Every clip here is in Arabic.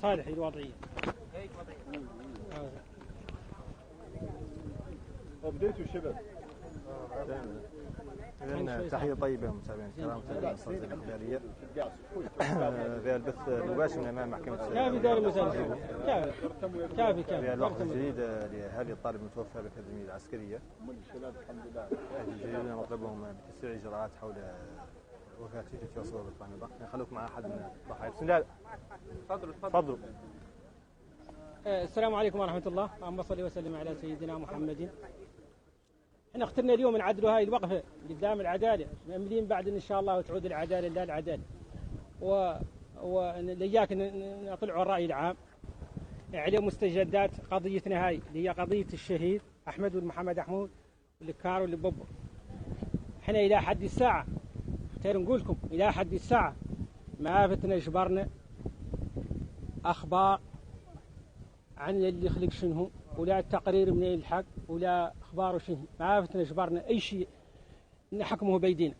صالح الوضعية وبديتوا الشباب. إذن تحية طيبة متابعين الكرام متابعين الصوت الإخبارية في البث المباشر من أمام محكمة كافي دار المساجد كافي في الوقت الجديد لهذه الطالب المتوفى بالأكاديمية العسكرية. هذه الجريدة مطلبهم بتسريع الإجراءات حول وفاته التي وصلوا بالطعنة. خلوك مع أحد من الضحايا. بسم الله. تفضلوا. السلام عليكم ورحمة الله. اللهم صل وسلم على سيدنا محمد. احنا اخترنا اليوم نعدلوا هاي الوقفة قدام العدالة، مأملين بعد إن شاء الله وتعود العدالة لا العدالة. ولياك نطلعوا الرأي العام على مستجدات قضيتنا هاي اللي هي قضية الشهيد أحمد بن محمد أحمود والكار والبوبو. احنا إلى حد الساعة اختار نقول لكم إلى حد الساعة ما فتنا جبرنا أخبار عن اللي خلق شنو ولا التقرير من الحق ولا أخبار شنو، ما فتنا جبرنا أي شيء نحكمه بيدينا.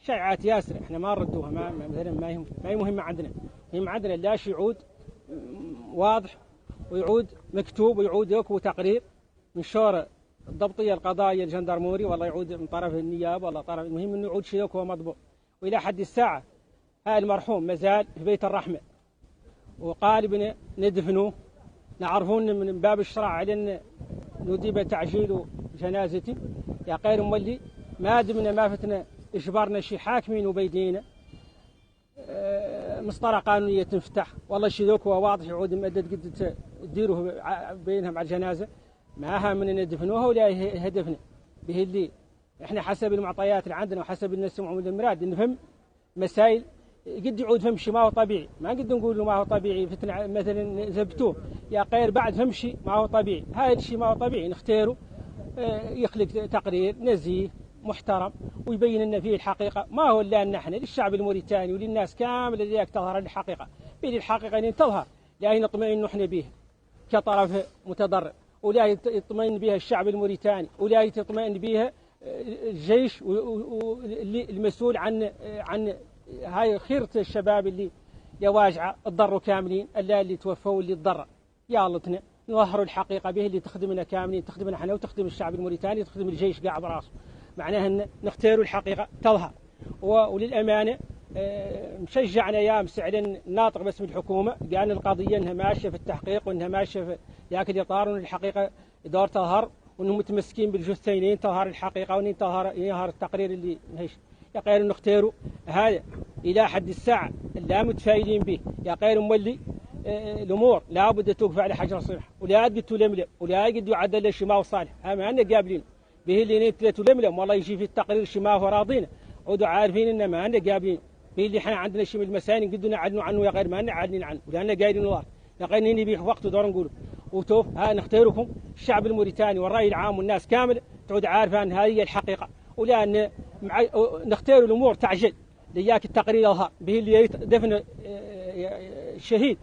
شائعات ياسر احنا ما نردوها، مثلا ما هي مهمة عندنا. مهم عندنا لا شيء يعود واضح ويعود مكتوب ويعود يكو تقرير من شورى الضبطية القضائية الجندرموري والله يعود من طرف النيابة والله طرف، المهم انه يعود شيء يكو مضبوط. والى حد الساعة هذا المرحوم مازال في بيت الرحمة وقالبنا ندفنوه، نعرفون من باب الشرع على ان نديب تعجيل جنازتي. يا غير مولي ما دمنا ما فتنا اجبرنا شي حاكمين وبيدينا مسطره قانونيه تنفتح والله شي ذوك واضح يعود مدد قد تديروه بينهم على الجنازه ما هم من ندفنوها ولا هدفنا به اللي احنا حسب المعطيات اللي عندنا وحسب الناس سمعوا من المراد نفهم مسائل قد يعود فمشي ما هو طبيعي. ما قد نقول له ما هو طبيعي فتنا مثلا زبتوه يا غير بعد فمشي ما هو طبيعي. هذا الشيء ما هو طبيعي نختاره يخلق تقرير نزيه محترم ويبين لنا فيه الحقيقة ما هو إلا أن احنا للشعب الموريتاني وللناس كامل اللي تظهر الحقيقة بين الحقيقة أن تظهر لا نطمئن نحن بها كطرف متضرر ولا يطمئن بها الشعب الموريتاني ولا يطمئن بها الجيش المسؤول عن هاي خيرة الشباب اللي يواجع الضروا كاملين اللي توفوا واللي تضرر. يا الله نظهروا الحقيقة به اللي تخدمنا كاملين، تخدمنا احنا وتخدم الشعب الموريتاني وتخدم الجيش قاع براسه. معناها ان نختاروا الحقيقة تظهر. وللأمانة مشجعنا يا مسعدين ناطق باسم الحكومة قال القضية انها ماشية في التحقيق وانها ماشية في ذاك الإطار وان الحقيقة دور تظهر وانهم متمسكين بالجثتين تظهر الحقيقة وان يظهر التقرير اللي هيش. يا غير نختاروا هذا إلى حد الساعة لا متفائلين به. يا غير مولي الأمور لا بد توقف على حجر صرح ولا قد تلملم ولا قد يعدل الشماء صالح. هم عندنا قابلين به اللي نتلا تلملم والله يجي في التقرير الشماء وراضينا عودوا عارفين إن ما عندنا قابلين به اللي احنا عندنا شيء من المسائل قد نعلنوا عنه يا غير ما نعلن عنه ولأننا قايلين الله يا غير نبي وقت ودور نقوله وتوف ها نختاركم الشعب الموريتاني والرأي العام والناس كامل تعود عارفة أن هذه الحقيقة ولأن نختار الأمور تعجل لياك التقرير يظهر به اللي دفن الشهيد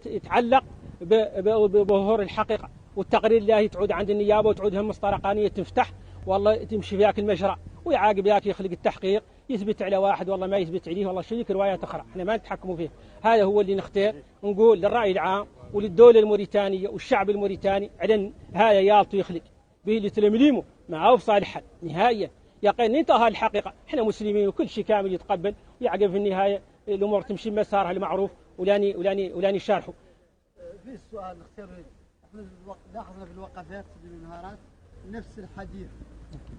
يتعلق بظهور الحقيقة والتقرير اللي تعود عند النيابة وتعود هم مسطرة قانونية تنفتح والله تمشي فياك المجرى ويعاقب ياك يخلق التحقيق يثبت على واحد والله ما يثبت عليه والله شريك روايات أخرى احنا ما نتحكموا فيه. هذا هو اللي نختار نقول للرأي العام وللدولة الموريتانية والشعب الموريتاني على هذا يالطو يخلق به اللي تلمليمه معه في صالح حل نهائيا يقين انتهى الحقيقة. احنا مسلمين وكل شيء كامل يتقبل ويعقب في النهاية الأمور تمشي مسارها المعروف ولاني شارحه. في السؤال نختار احنا لاحظنا في الوقفات في النهارات نفس الحديث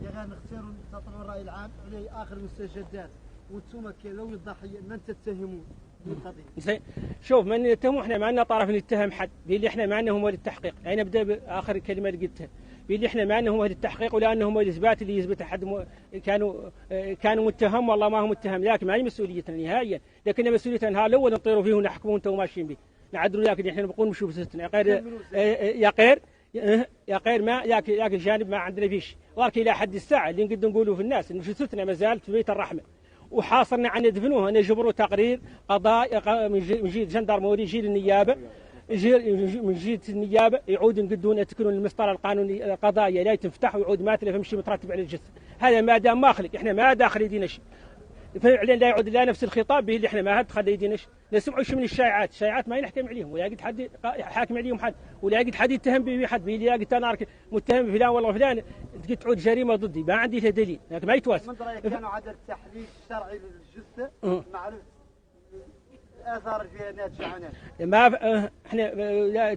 يا غير نختاروا تطلعوا الرأي العام عليه آخر المستجدات وانتم لو الضحية من تتهمون بالقضية. شوف من نتهم احنا ما لنا طرف نتهم حد باللي احنا ما لنا هم التحقيق. يعني نبدا باخر كلمه اللي قلتها باللي احنا ما لنا هم التحقيق ولانهم الاثبات اللي يثبت حد كانوا متهم والله ما هم متهم لكن ما هي مسؤوليتنا نهائيا. لكن مسؤوليتنا الاول نطيروا فيه ونحكموا انتم ماشيين به نعدلوا لكن احنا نبقون نشوف ستنا يا غير ما ياك الجانب ما عندنا فيش ظهرك إلى حد الساعة اللي نقدر نقولوا في الناس إن جثثنا ما زالت في بيت الرحمة، وحاصرنا عن ندفنوها نجبروا تقرير قضاء من جهة جندرموري يجي النيابة، من جهة النيابة يعود نقدون تكون المسطرة القانوني القضايا لا تنفتح ويعود ماتلف يمشي مترتب على الجثة. هذا ما دام ما خلق احنا ما داخل يدينا شيء، فعلا لا يعود لا نفس الخطاب به اللي احنا ما دخل يدينا شيء. نسمعوا شو من الشائعات، الشائعات ما ينحكم عليهم ولا قد حد حاكم عليهم حد ولا قد حد يتهم به حد، اللي قلت انا متهم فلان والله فلان تقول تعود جريمه ضدي ما عندي له دليل، لكن ما يتواسى. من رايك كانوا عدد التحليل الشرعي للجثه معرفه الاثار فيها ناتجه عنها؟ ما احنا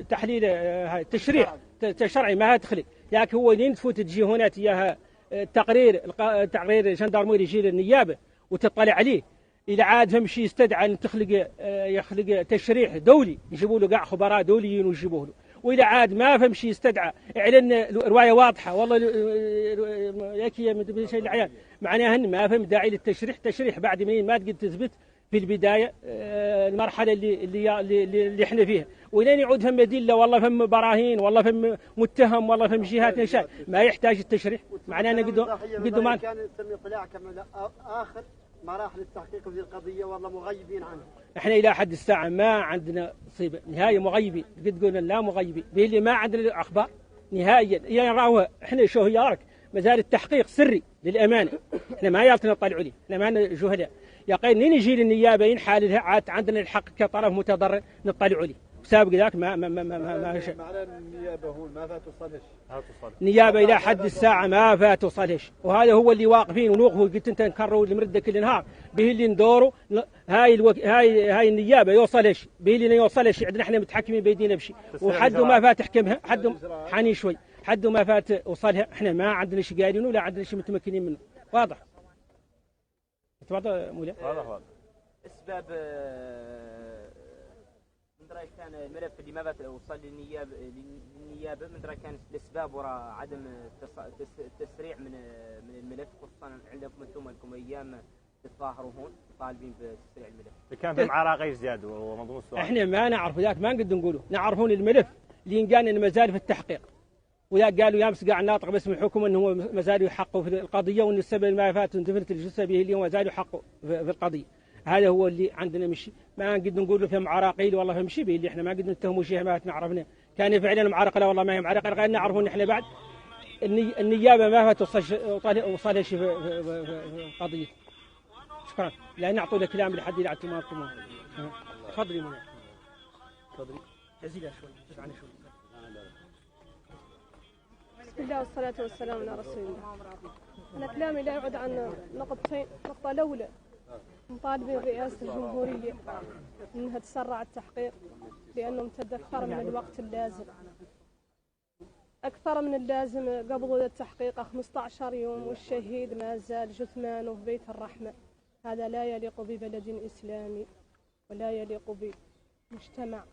تحليل تشريع شرعي ما تخلي، لكن هو لين تفوت تجي هنا تجاها تقرير جندرموري يجي للنيابه وتطلع عليه، إذا عاد فهم شيء يستدعى أن يخلق تشريح دولي يجيبوا له قاع خبراء دوليين ويجيبوه له، وإذا عاد ما فهم شيء يستدعى إعلان رواية واضحة والله يكي من شيء العيان معناها أن ما فهم داعي للتشريح، تشريح بعد ما تقدر تثبت في البداية المرحلة اللي احنا فيها، ولين يعود فهم أدلة والله فهم براهين والله فهم متهم والله فهم جهات نشاء ما يحتاج التشريح. معناها أنا قدو ما كان يسمي طلاع كما آخر مراحل التحقيق في القضية والله مغيبين عنها. احنا إلى حد الساعة ما عندنا صيبة نهاية مغيبين، قد قلنا لا مغيبين باللي ما عندنا أخبار نهائيا، يعني راوها احنا شو هي يارك مازال التحقيق سري للأمانة، احنا ما يالتنا نطلعوا عليه، احنا ما جهلاء يقين نجي للنيابة ينحال عاد عندنا الحق كطرف متضرر نطلعوا عليه، سابق ذاك ما شيء. معناه النيابة هو ما فاتوصلش. النيابة إلى حد الساعة ما فاتوصلش، وهذا هو اللي واقفين ونوقفوا قلت أنت نكرروا المردة كل نهار به اللي ندوروا هاي النيابة يوصلش به اللي يوصلش عندنا احنا متحكمين بيدينا بشيء، وحد ما فات حكمها حد حني شوي حد ما فات وصلها احنا ما عندنا شيء قايلين ولا عندنا شيء متمكنين منه. واضح؟ واضح مولاي؟ واضح. اسباب من رأيك كان الملف اللي ما وصل للنيابة من رأيك كانت الأسباب وراء عدم التسريع من الملف، خصوصا عندكم انتم لكم أيام تتظاهروا هون طالبين بتسريع الملف. كان في عراقي زياد ومضمون السؤال. احنا ما نعرف ذاك ما نقدر نقوله، نعرفون الملف اللي قال انه ما زال في التحقيق، وذاك قالوا يامس قاع الناطق باسم الحكومه انه هو ما زالوا يحققوا في القضيه وان السبب ما فات اندفنت الجثه به اليوم ما زالوا يحققوا في القضيه. هذا هو اللي عندنا مشي، ما نقدر نقول فهم عراقيل والله فهم شيء به اللي احنا ما نقدر نتهموا شيء ما نعرفنا كان فعلا معرقه لا والله ما هي معرقه، غير نعرفون احنا بعد النيابه ما فات وصل شيء في قضيه. شكرا. لا نعطوا له كلام لحد يلعب تمامكم. تفضلي منى. تفضلي. جزيلا شوي. جزعنا شوي. بسم الله والصلاة والسلام على رسول الله. أنا كلامي لا يعود عن نقطتين، النقطة الأولى مطالبين رئاسة الجمهورية أنها تسرع التحقيق لأنه امتد أكثر من الوقت اللازم. أكثر من اللازم قبضوا التحقيق 15 يوم والشهيد ما زال جثمانه في بيت الرحمة. هذا لا يليق ببلد إسلامي ولا يليق بمجتمع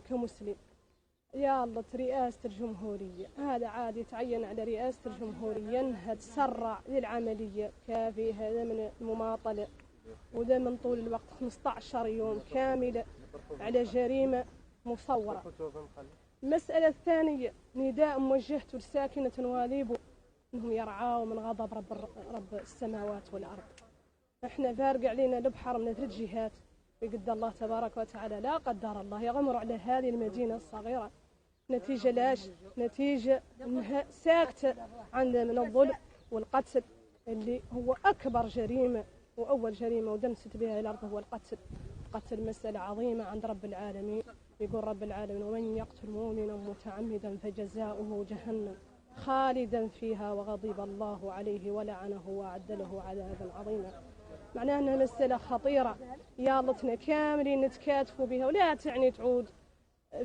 كمسلم. يا الله رئاسة الجمهورية هذا عاد يتعين على رئاسة الجمهورية أنها تسرع للعملية كافي، هذا من المماطلة وذا من طول الوقت 15 يوم كاملة على جريمة مصورة. المسألة الثانية نداء موجهته لساكنة واديبو أنهم يرعاوا من غضب رب السماوات والأرض. احنا فارق علينا البحر من 3 جهات بقد الله تبارك وتعالى لا قدر الله يغمر على هذه المدينة الصغيرة نتيجة لاش؟ نتيجة انها ساكتة عندها من الظلم والقتل اللي هو أكبر جريمة وأول جريمة ودنست بها الأرض هو القتل. القتل مسألة عظيمة عند رب العالمين، يقول رب العالمين ومن يقتل مؤمنا متعمدا فجزاؤه جهنم خالدا فيها وغضب الله عليه ولعنه وأعد له عذابا عظيما. معناها أنها مسألة خطيرة يا لطنا كاملين نتكاتفوا بها، ولا تعني تعود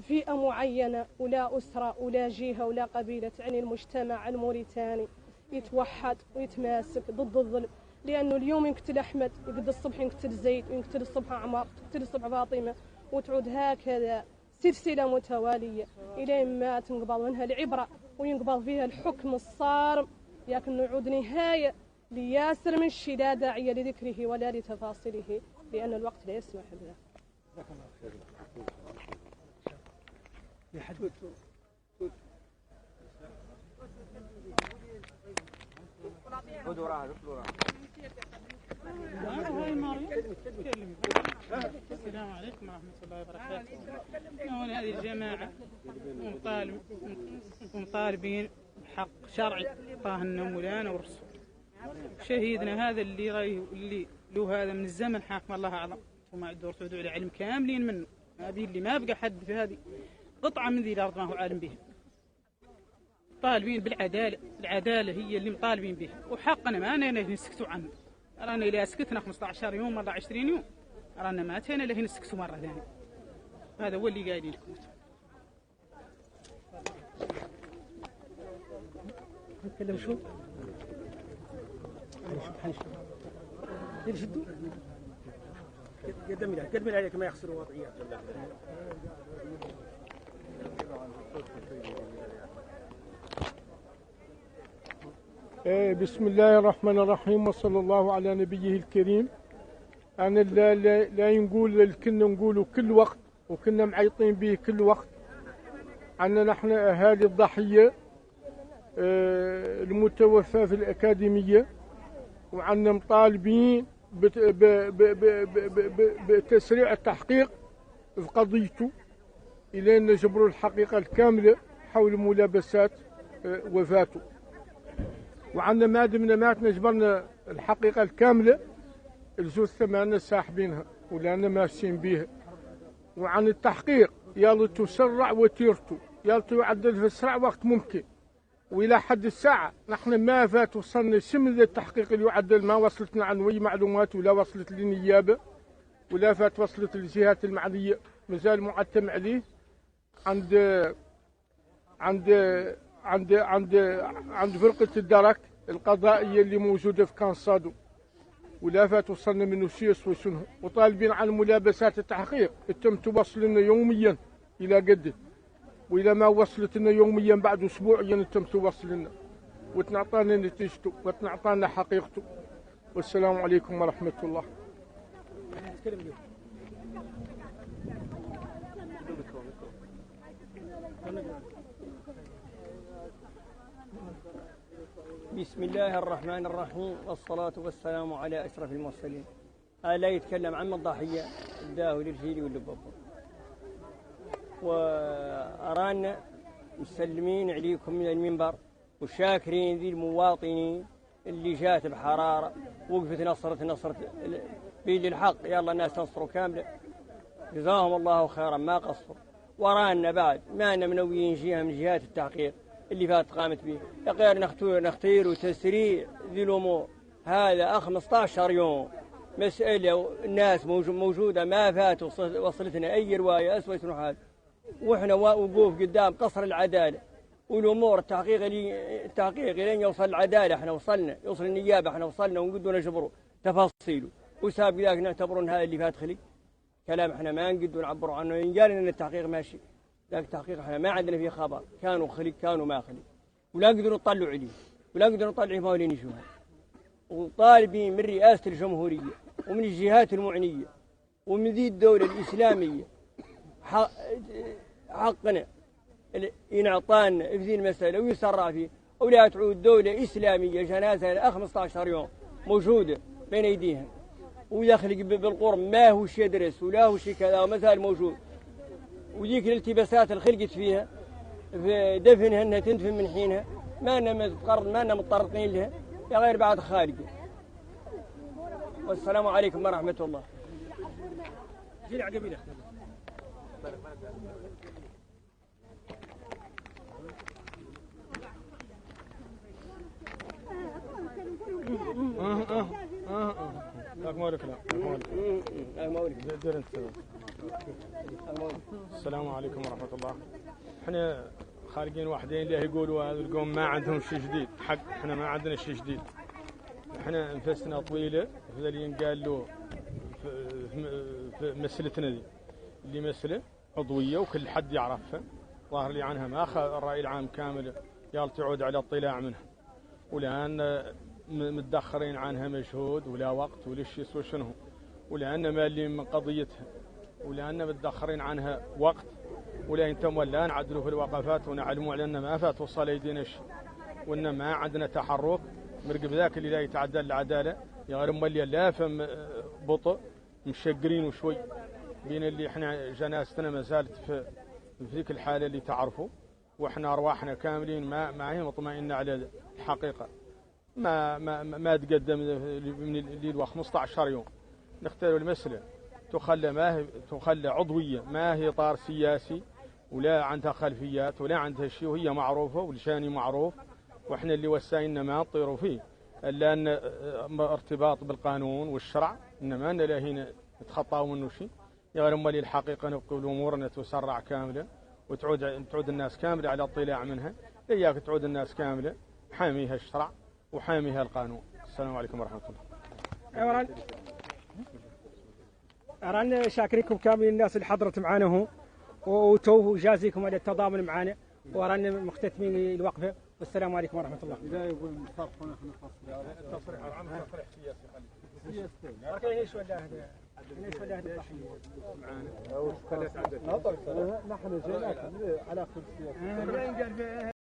فئة معينة ولا أسرة ولا جهة ولا قبيلة، تعني المجتمع الموريتاني يتوحد ويتماسك ضد الظلم. لأنه اليوم ينقتل أحمد، يقتل الصبح ينقتل زيد، وينقتل الصبح عمر، تقتل الصبح فاطمة، وتعود هكذا سلسلة متوالية إلى ما تنقبض منها العبرة وينقبض فيها الحكم الصارم، لكن يعود نهاية لياسر من الشيء لا داعي لذكره ولا لتفاصيله لأن الوقت لا يسمح بذلك. خذوا راحة دخلوا راحة. السلام عليكم ورحمة الله وبركاته. هنا هذه الجماعة مطالبين بحق شرعي طاهنا مولانا والرسول. شهيدنا هذا اللي له هذا من الزمن حاكم الله أعظم وما عندور تودوا على علم كاملين منه. اللي ما بقى حد في هذه قطعة من ذي الأرض ما هو عالم بها. طالبين بالعدالة، العدالة هي اللي مطالبين بها وحقنا ما نسكتوا عنه. رانا إذا سكتنا 15 يوم مرة 20 يوم رانا ما أتينا له نسكتوا مرة ثانية. هذا هو اللي قايلين لكم. نتكلم شو؟ يشدوا قدم عليك ما يخسروا وضعيات. بسم الله الرحمن الرحيم وصلى الله على نبيه الكريم. أنا لا نقول كنا نقولوا كل وقت وكنا معيطين به كل وقت أن نحن أهالي الضحية المتوفى في الأكاديمية وعنا مطالبين بتسريع التحقيق في قضيته إلى أن نجبروا الحقيقة الكاملة حول ملابسات وفاته. وعندنا ما دمنا مات نجبرنا الحقيقة الكاملة الجثة ما ساحبينها ولا ماشيين بيها. وعن التحقيق يلا تسرع وتيرتو يلا يعدل في أسرع وقت ممكن. وإلى حد الساعة نحن ما فات وصلنا شمل التحقيق اللي يعدل ما وصلتنا عن أي معلومات ولا وصلت للنيابة ولا فات وصلت للجهات المعنية. مازال معتم عليه عند عند عند عند عند فرقة الدرك القضائية اللي موجودة في كانصادو ولا فات وصلنا منه شيء وشنو. وطالبين عن ملابسات التحقيق تم توصل لنا يوميا إلى قده وإذا ما وصلت لنا يوميا بعد أسبوعيا تم توصل لنا وتنعطانا نتيجته وتنعطانا حقيقته. والسلام عليكم ورحمة الله. بسم الله الرحمن الرحيم والصلاة والسلام على أشرف المرسلين. لا يتكلم عن الضحية الداهو للجيلي واللبابور. وأرانا مسلمين عليكم من المنبر وشاكرين ذي المواطنين اللي جات بحرارة وقفت نصرت بيد الحق. يلا الناس تنصروا كاملة جزاهم الله خيرا ما قصروا. ورانا بعد ما منويين جهة من جهات التحقيق اللي فات قامت به غير نختير تسريع ذي الأمور. هذا 15 يوم مسألة الناس موجودة ما فات وصلتنا أي رواية أسوأ هذا وإحنا وقوف قدام قصر العدالة والأمور التحقيق لين يوصل العدالة. إحنا وصلنا يوصل النيابة إحنا وصلنا ونقدر نجبره تفاصيله وسابق ذاك نعتبرون هذا اللي فات خلي كلام. إحنا ما نقدر نعبروا عنه إن قال إن التحقيق ماشي. ذاك التحقيق إحنا ما عندنا فيه خبر كانوا خلي كانوا ما خلي ولا نقدر نطلعوا عليه ولا نقدر نطلع ما ولين يشوفها. وطالبين من رئاسة الجمهورية ومن الجهات المعنية ومن ذي الدولة الإسلامية حقنا ينعطانا في ذي المسألة ويسرع فيه ولا تعود دولة إسلامية جنازة 15 يوم موجودة بين أيديها ويخلق بالقرب ما هو شيء درس ولا هو شيء كذا ومثال موجود. وذيك الالتباسات اللي خلقت فيها في دفنها انها تندفن من حينها ما أنا متطرقين لها يا غير بعد خالقه. والسلام عليكم ورحمة الله. جيل عقبيله السلام عليكم ورحمة الله. احنا خارجين وحدين اللي يقولوا هذا القوم ما عندهم شيء جديد. حق احنا ما عندنا شيء جديد. احنا انفسنا طويلة هذا اللي ينقال له في مسألتنا دي اللي مسألة عضوية وكل حد يعرفها ظاهر لي عنها ما أخذ الرأي العام كامل يلا تعود على اطلاع منها ولأن متدخرين عنها مجهود ولا وقت ولا شيء يسوى شنو ولأن مالين من قضيتها ولأن متدخرين عنها وقت ولا انتم ولا نعدلوا في الوقفات ونعلموا على أن ما فات وصل يدينا شيء وأن ما عندنا تحرك مرقب ذاك اللي لا يتعدى العدالة يغير مليا لا فم بطء مشقرين وشوي بين اللي احنا جنازتنا ما زالت في ذيك الحالة اللي تعرفوا، واحنا ارواحنا كاملين ما هي مطمئنة على الحقيقة. ما تقدم من الليل 15 يوم نختار المسألة تخلى عضوية، ما هي طار سياسي ولا عندها خلفيات ولا عندها شيء، وهي معروفة والشاني معروف، واحنا اللي وساينا ما نطيروا فيه الا ان ارتباط بالقانون والشرع، انما ان لا هنا نتخطاو منه شيء. يا غير امال الحقيقة نبقى الامور انها تسرع كاملة وتعود الناس كاملة على اطلاع منها، اياك تعود الناس كاملة حاميها الشرع وحاميها القانون. السلام عليكم ورحمة الله. أرانا شاكرينكم كامل الناس اللي حضرت معانا هو وتوه جازيكم على التضامن معنا، ورانا مختتمين الوقفة. والسلام عليكم ورحمة الله. لا يقول نصرف ونحن التصريح تصريح سياسي نحن جيناكم على كل سياسة